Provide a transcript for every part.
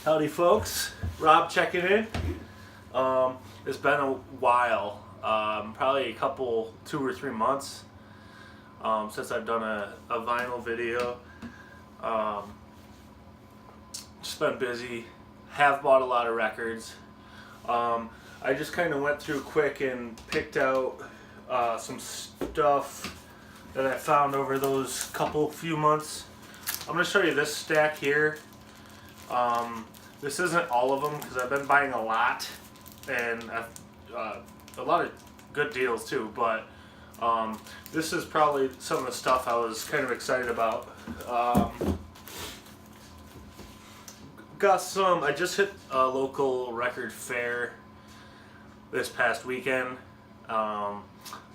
Howdy folks, Rob checking in. It's been a while, probably a couple, 2 or 3 months since I've done a vinyl video. Just been busy, have bought a lot of records. I just kind of went through quick and picked out some stuff that I found over those few months. I'm going to show you this stack here. This isn't all of them because I've been buying a lot, and a lot of good deals too, but this is probably some of the stuff I was kind of excited about. Got some, I just hit a local record fair this past weekend.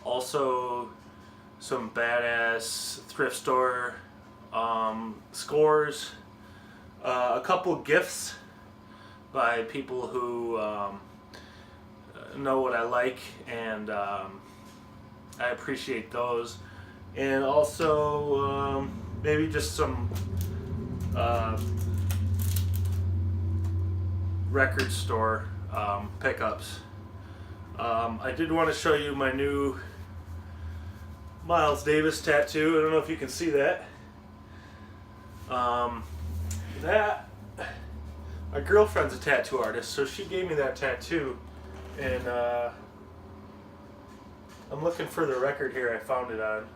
Also some badass thrift store scores, a couple gifts by people who know what I like, and I appreciate those, and also maybe just some record store pickups. I did want to show you my new Miles Davis tattoo. I don't know if you can see that. My girlfriend's a tattoo artist, so she gave me that tattoo, and I'm looking for the record here I found it on.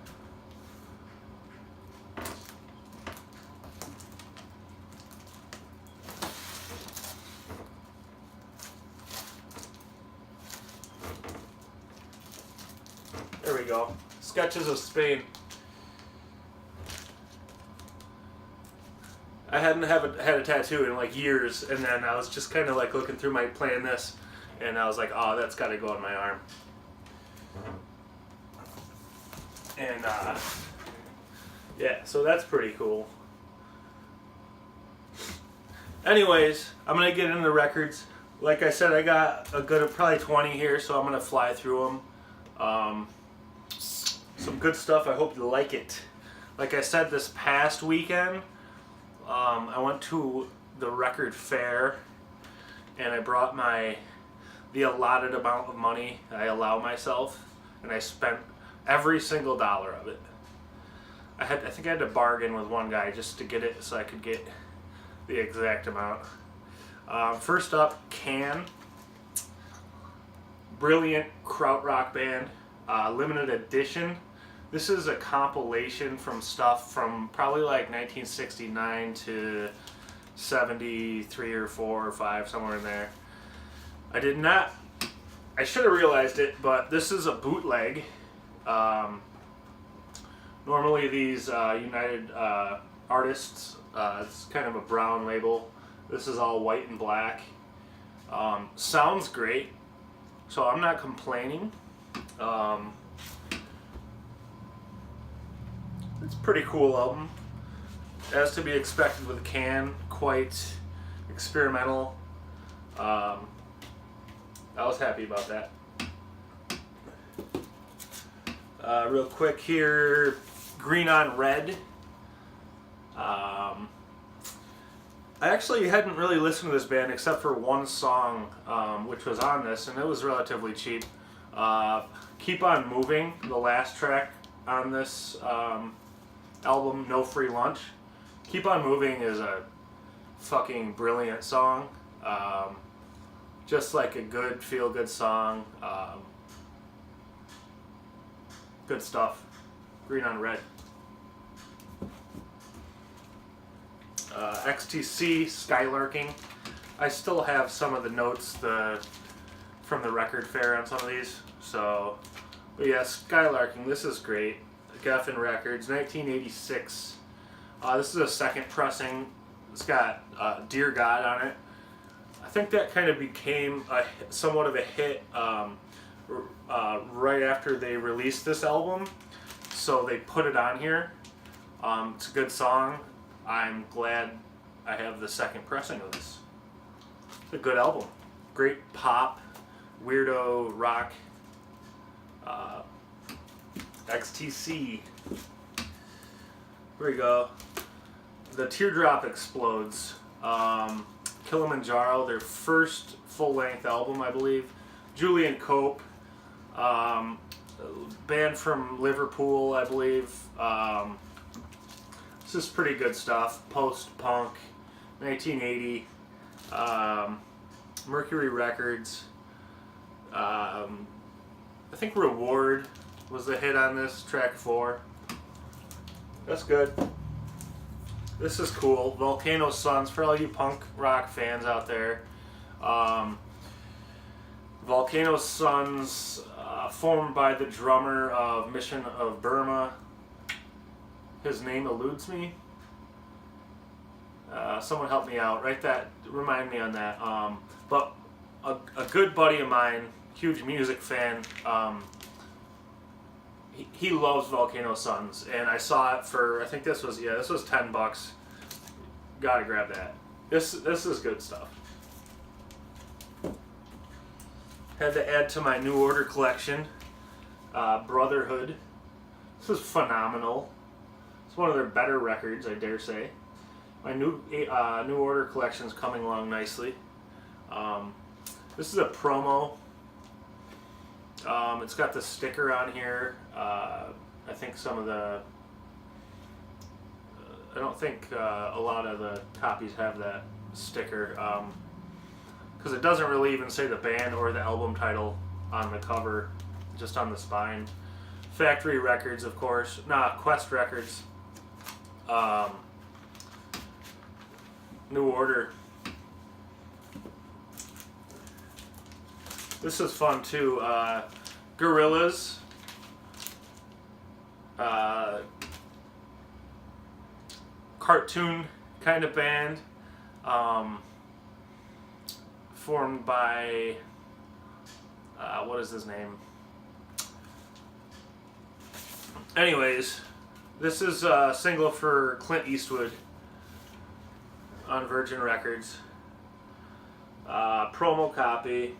There we go. Sketches of Spain. I hadn't had a tattoo in like years, and then I was just kind of like looking through playing this, and I was like, oh, that's got to go on my arm. And yeah, so that's pretty cool. Anyways, I'm gonna get into the records. Like I said, I got a good probably 20 here, so I'm gonna fly through them. Some good stuff. I hope you like it. Like I said, this past weekend, I went to the record fair, and I brought the allotted amount of money I allow myself, and I spent every single dollar of it. I think I had to bargain with one guy just to get it so I could get the exact amount. First up, Can. Brilliant krautrock band, limited edition. This is a compilation from stuff from probably like 1969 to 73 or 4 or 5, somewhere in there. I should have realized it, but this is a bootleg. Normally these United Artists, it's kind of a brown label. This is all white and black. Sounds great, so I'm not complaining. It's a pretty cool album, as to be expected with Can, quite experimental. I was happy about that. Real quick here, Green on Red. I actually hadn't really listened to this band except for one song, which was on this, and it was relatively cheap. Keep on Moving, the last track on this album, No Free Lunch. Keep on Moving is a fucking brilliant song. Just like a good, feel-good song. Good stuff. Green on Red. XTC, Skylarking. I still have some of the notes from the record fair on some of these. So, but yeah, Skylarking, this is great. Geffen Records, 1986. This is a second pressing. It's got Dear God on it. I think that kind of became somewhat of a hit right after they released this album, so they put it on here. It's a good song. I'm glad I have the second pressing of this. It's a good album. Great pop, weirdo rock. XTC. Here we go. The Teardrop Explodes. Kilimanjaro, their first full-length album, I believe. Julian Cope, band from Liverpool, I believe. This is pretty good stuff. Post-punk, 1980. Mercury Records. I think Reward was the hit on this, track 4. That's good. This is cool. Volcano Suns, for all you punk rock fans out there. Volcano Suns, formed by the drummer of Mission of Burma. His name eludes me. Someone help me out. Remind me on that. But a good buddy of mine, huge music fan, he loves Volcano Suns, and I saw it for, I think this was $10. Gotta grab that. This is good stuff. Had to add to my New Order collection, Brotherhood. This is phenomenal. It's one of their better records, I dare say. My New Order collection is coming along nicely. This is a promo. It's got the sticker on here. I think some of the... I don't think a lot of the copies have that sticker. Because it doesn't really even say the band or the album title on the cover, just on the spine. Factory Records, of course. Quest Records. New Order. This is fun too. Gorillaz. Cartoon kind of band. Formed by what is his name? Anyways, this is a single for Clint Eastwood on Virgin Records. Promo copy.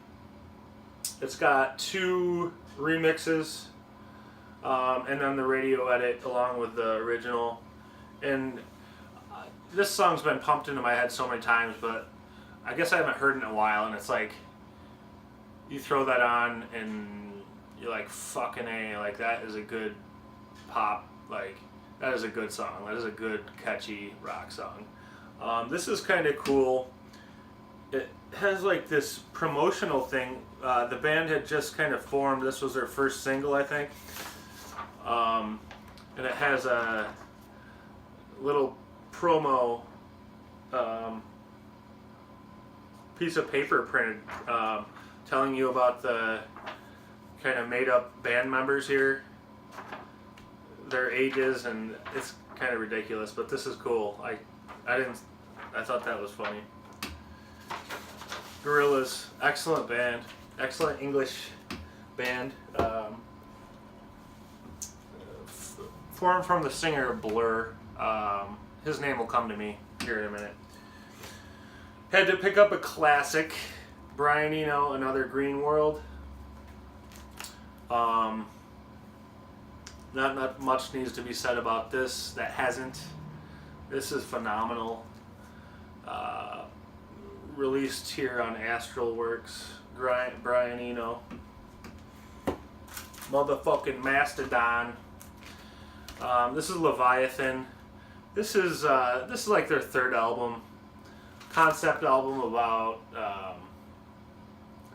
It's got 2 remixes and then the radio edit along with the original. And this song's been pumped into my head so many times, but I guess I haven't heard it in a while, and it's like you throw that on and you're like, fucking A, like that is a good pop, like that is a good song. That is a good catchy rock song. This is kind of cool. It has like this promotional thing. The band had just kind of formed. This was their first single, I think. And it has a little promo piece of paper printed telling you about the kind of made up band members here, their ages, and it's kind of ridiculous, but this is cool. I thought that was funny. Gorillaz, excellent band, excellent English band. Formed from the singer of Blur. His name will come to me here in a minute. Had to pick up a classic, Brian Eno, Another Green World. Not much needs to be said about this that hasn't. This is phenomenal. Released here on Astral Works. Brian Eno. Motherfucking Mastodon. This is Leviathan. This is like their 3rd album. Concept album about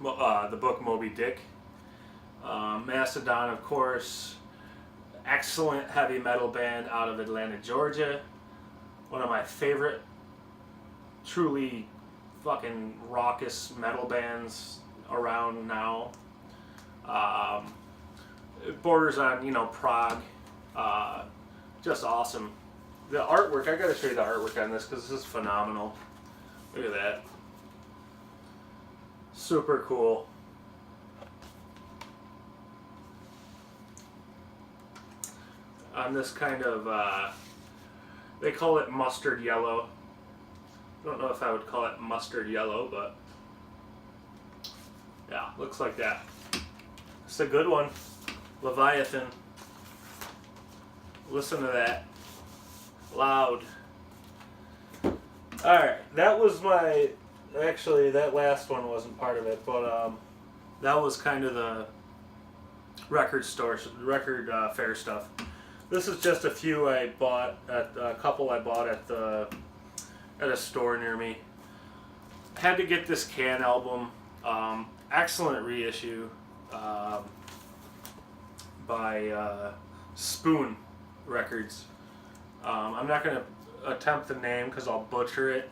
the book Moby Dick. Mastodon, of course, excellent heavy metal band out of Atlanta, Georgia. One of my favorite, truly fucking raucous metal bands around now. It borders on, prog. Just awesome. The artwork, I gotta show you the artwork on this because this is phenomenal. Look at that. Super cool. On this kind of, they call it mustard yellow. I don't know if I would call it mustard yellow, but yeah, looks like that. It's a good one. Leviathan. Listen to that. Loud. Alright, that was my actually, that last one wasn't part of it, but that was kind of the record fair stuff. This is just a few I bought at a couple I bought at a store near me. Had to get this Can album. Excellent reissue by Spoon Records. I'm not going to attempt the name because I'll butcher it.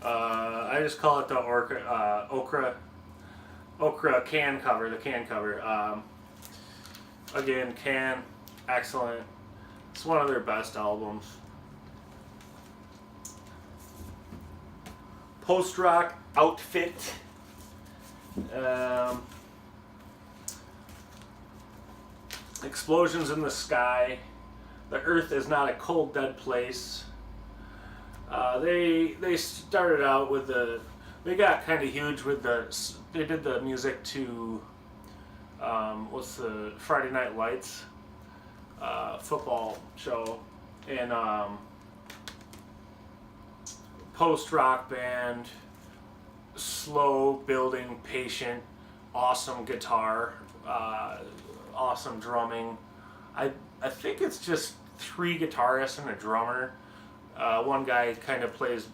I just call it the Okra can cover, the can cover. Again, Can, excellent. It's one of their best albums. Post-rock outfit. Explosions in the sky. The earth is not a cold, dead place. They started out with they got kind of huge with they did the music to what's the Friday Night Lights football show, and post-rock band, slow building, patient, awesome guitar, awesome drumming. I think it's just 3 guitarists and a drummer. One guy kind of plays,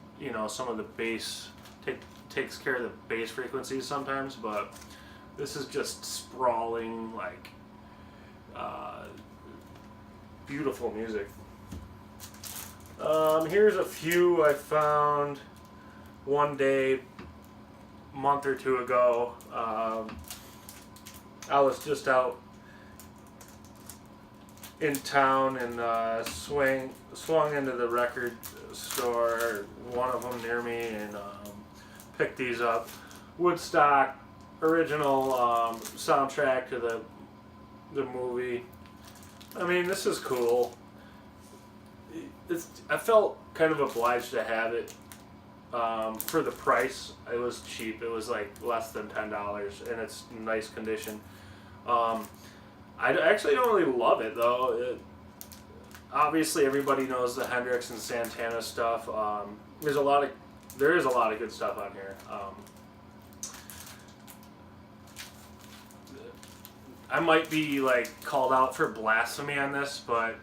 some of the bass, takes care of the bass frequencies sometimes, but this is just sprawling, like, beautiful music. Here's a few I found one day, month or two ago. I was just out in town and swung into the record store, one of them near me, and picked these up. Woodstock, original soundtrack to the movie. I mean, this is cool. I felt kind of obliged to have it for the price. It was cheap. It was like less than $10, and it's in nice condition. I actually don't really love it though. Obviously, everybody knows the Hendrix and Santana stuff. There is a lot of good stuff on here. I might be like called out for blasphemy on this, but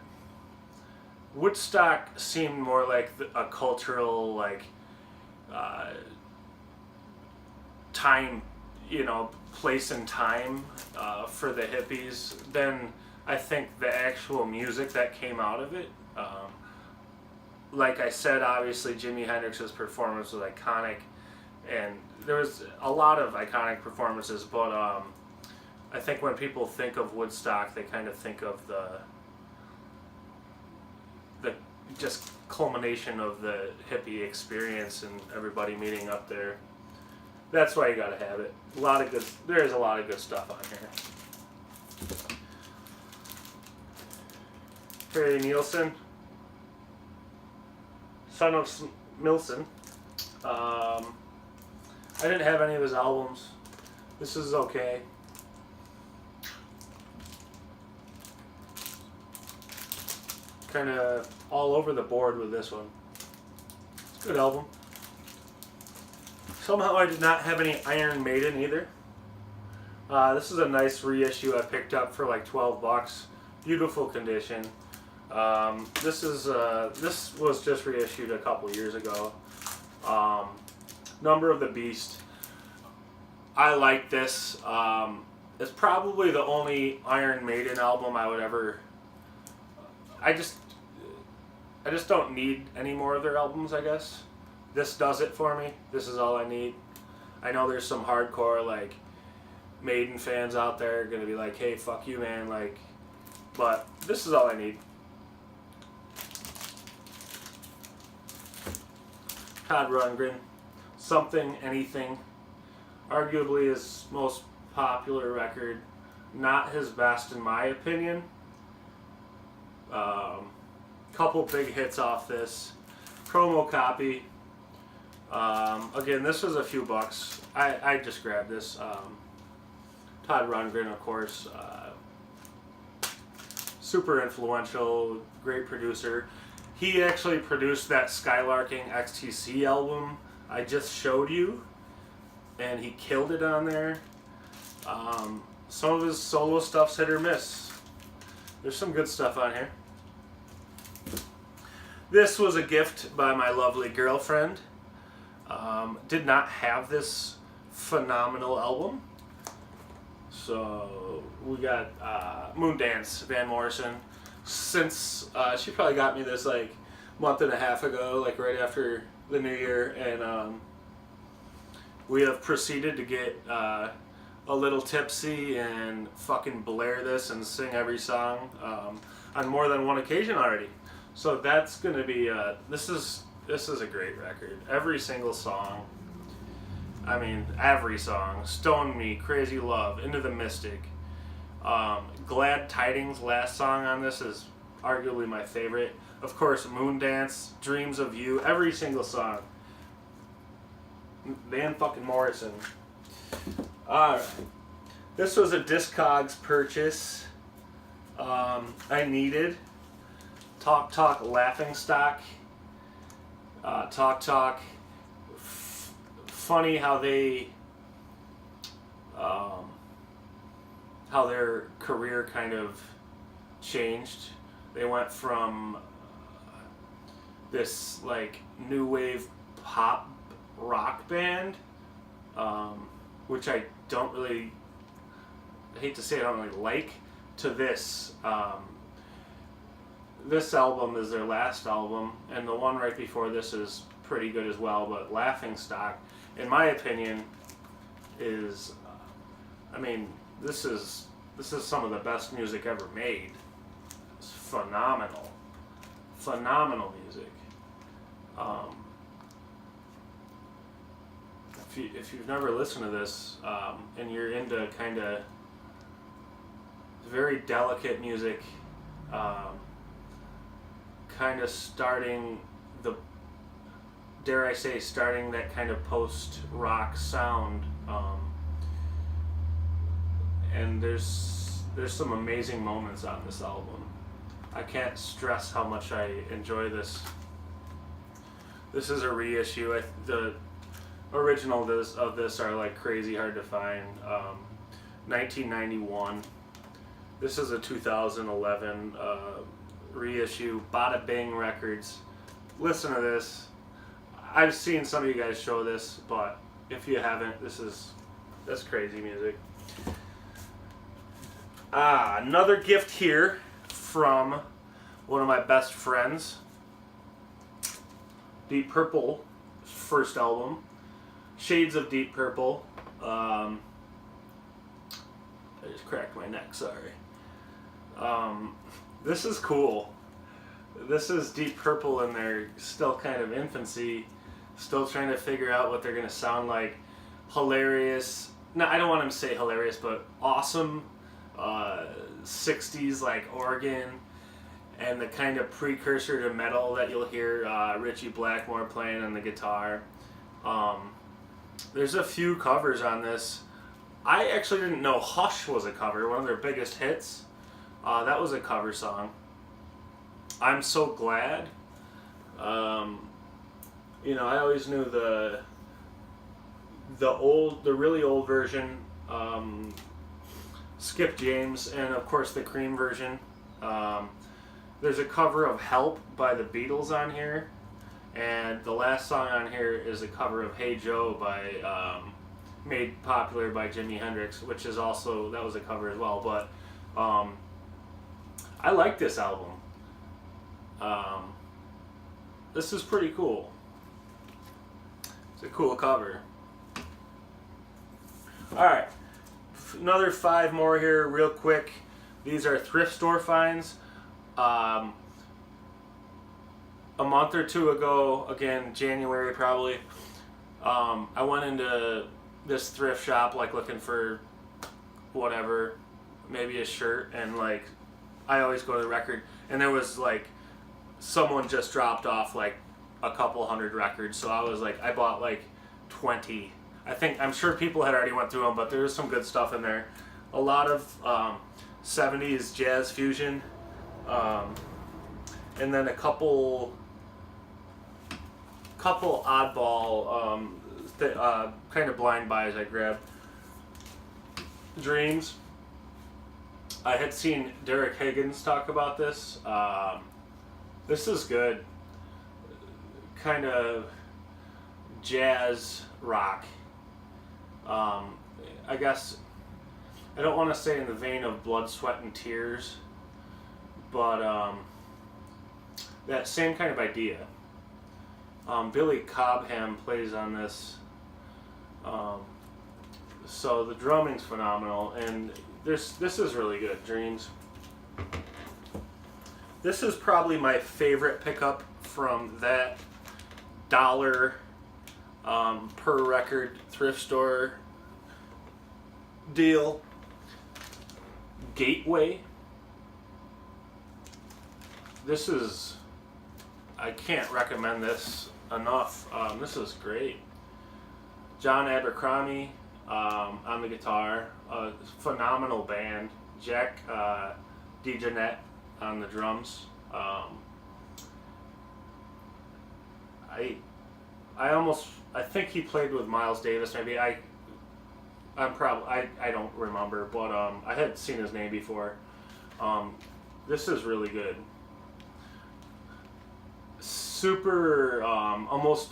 Woodstock seemed more like a cultural time, place and time for the hippies than I think the actual music that came out of it. Like I said, obviously Jimi Hendrix's performance was iconic, and there was a lot of iconic performances, but I think when people think of Woodstock, they kind of think of the just culmination of the hippie experience and everybody meeting up there. That's why you gotta have it. There is a lot of good stuff on here. Harry Nilsson, son of Milson. I didn't have any of his albums. This is okay. Kind of all over the board with this one. It's a good album. Somehow I did not have any Iron Maiden either. This is a nice reissue I picked up for like $12. Beautiful condition. This was just reissued a couple years ago. Number of the Beast. I like this. It's probably the only Iron Maiden album I would ever. I just don't need any more of their albums, I guess. This does it for me. This is all I need. I know there's some hardcore Maiden fans out there gonna be like, hey, fuck you, man, but this is all I need. Todd Rundgren, Something, Anything, arguably his most popular record, not his best in my opinion. Couple big hits off this. Promo copy. Again, this was a few bucks. I just grabbed this. Todd Rundgren, of course, super influential, great producer. He actually produced that Skylarking XTC album I just showed you. and he killed it on there. Some of his solo stuff's hit or miss. There's some good stuff on here. This was a gift by my lovely girlfriend. Did not have this phenomenal album. So we got Moondance, Van Morrison. Since she probably got me this like month and a half ago, like right after the new year, and we have proceeded to get a little tipsy and fucking blare this and sing every song on more than one occasion already. So that's gonna be this is a great record. Every single song. I mean, every song. Stone Me, Crazy Love, Into the Mystic. Glad Tidings, last song on this, is arguably my favorite. Of course, Moondance, Dreams of You, every single song. Van fucking Morrison. Alright. This was a Discogs purchase I needed. Talk Talk Laughingstock. Talk Talk. Funny how they how their career kind of changed. They went from this like new wave pop rock band, which I don't really, I hate to say I don't really like, to this. This album is their last album, and the one right before this is pretty good as well, but Laughingstock, in my opinion, is, I mean, this is some of the best music ever made. It's phenomenal. Phenomenal music. If you've never listened to this, and you're into kind of very delicate music, kind of starting the, dare I say, starting that kind of post-rock sound, and there's some amazing moments on this album. I can't stress how much I enjoy this. This is a reissue. The original of this are like crazy hard to find. 1991. This is a 2011 reissue. Bada Bing Records. Listen to this. I've seen some of you guys show this, but if you haven't, that's crazy music. Another gift here from one of my best friends. Deep Purple, first album. Shades of Deep Purple. I just cracked my neck, sorry. This is cool. This is Deep Purple in their still kind of infancy, still trying to figure out what they're going to sound like. Hilarious. No, I don't want to say hilarious, but awesome 60s like organ, and the kind of precursor to metal that you'll hear Richie Blackmore playing on the guitar. There's a few covers on this. I actually didn't know Hush was a cover, one of their biggest hits. That was a cover song. I'm So Glad. I always knew the really old version, Skip James, and of course the Cream version. There's a cover of Help by the Beatles on here, and the last song on here is a cover of Hey Joe by made popular by Jimi Hendrix, which is also, that was a cover as well. But I like this album. This is pretty cool. It's a cool cover. Alright, another 5 more here real quick. These are thrift store finds. A month or two ago, again January probably, I went into this thrift shop like looking for whatever, maybe a shirt, and like I always go to the record, and there was like someone just dropped off like a couple hundred records, so I was like, I bought like 20. I'm sure people had already went through them, but there was some good stuff in there. A lot of 70s jazz fusion, and then a couple oddball kind of blind buys I grabbed. Dreams. I had seen Derek Higgins talk about this. This is good. Kind of jazz rock. I guess I don't want to say in the vein of Blood, Sweat, and Tears, but that same kind of idea. Billy Cobham plays on this, so the drumming's phenomenal, and this is really good. Dreams. This is probably my favorite pickup from that dollar per record thrift store deal. Gateway. This is, I can't recommend this enough. This is great. John Abercrombie on the guitar, phenomenal band. Jack DeJohnette on the drums. I think he played with Miles Davis. Maybe I don't remember, but I had seen his name before. This is really good. Super, almost,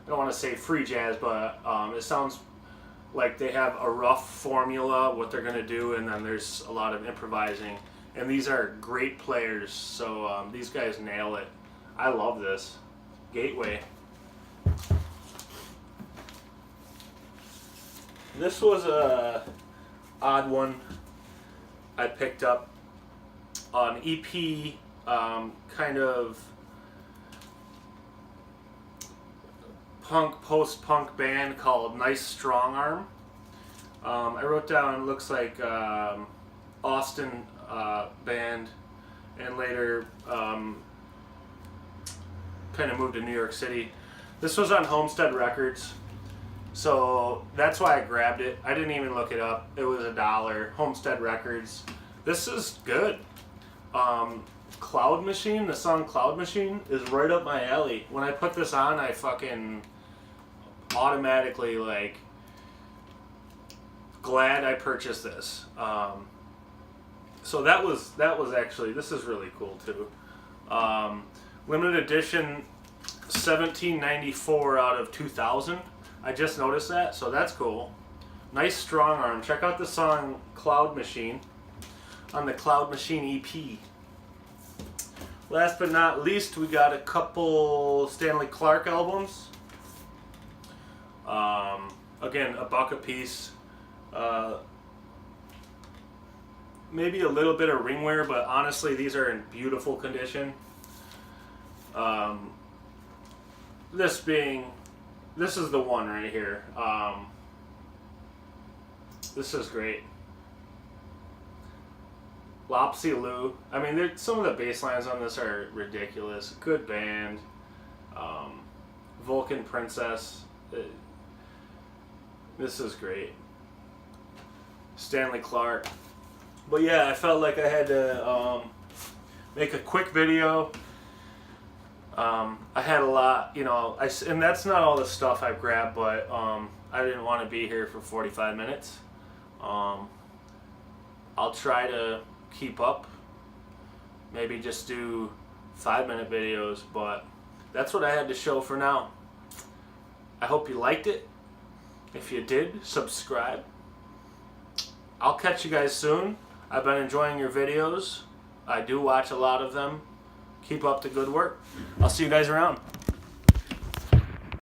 I don't want to say free jazz, but it sounds like they have a rough formula, what they're going to do, and then there's a lot of improvising. And these are great players, so these guys nail it. I love this. Gateway. This was a odd one I picked up. An EP, kind of punk, post-punk band called Nice Strong Arm. I wrote down, looks like Austin band, and later kind of moved to New York City. This was on Homestead Records, so that's why I grabbed it. I didn't even look it up. It was $1. Homestead Records. This is good. Cloud Machine, the song Cloud Machine is right up my alley. When I put this on, I fucking automatically like glad I purchased this. So that was actually, this is really cool too. Limited edition, 1794 out of 2000. I just noticed that, so that's cool. Nice Strong Arm. Check out the song Cloud Machine on the Cloud Machine EP. Last but not least, we got a couple Stanley Clarke albums. Again, $1 a piece. Maybe a little bit of ring wear, but honestly, these are in beautiful condition. This is the one right here. This is great. Lopsy Lou. I mean, some of the bass lines on this are ridiculous. Good band. Vulcan Princess. This is great. Stanley Clarke. But yeah, I felt like I had to make a quick video. I had a lot, you know, and that's not all the stuff I've grabbed, but I didn't want to be here for 45 minutes. I'll try to keep up, maybe just do 5-minute videos, but that's what I had to show for now. I hope you liked it. If you did, subscribe. I'll catch you guys soon. I've been enjoying your videos. I do watch a lot of them. Keep up the good work. I'll see you guys around.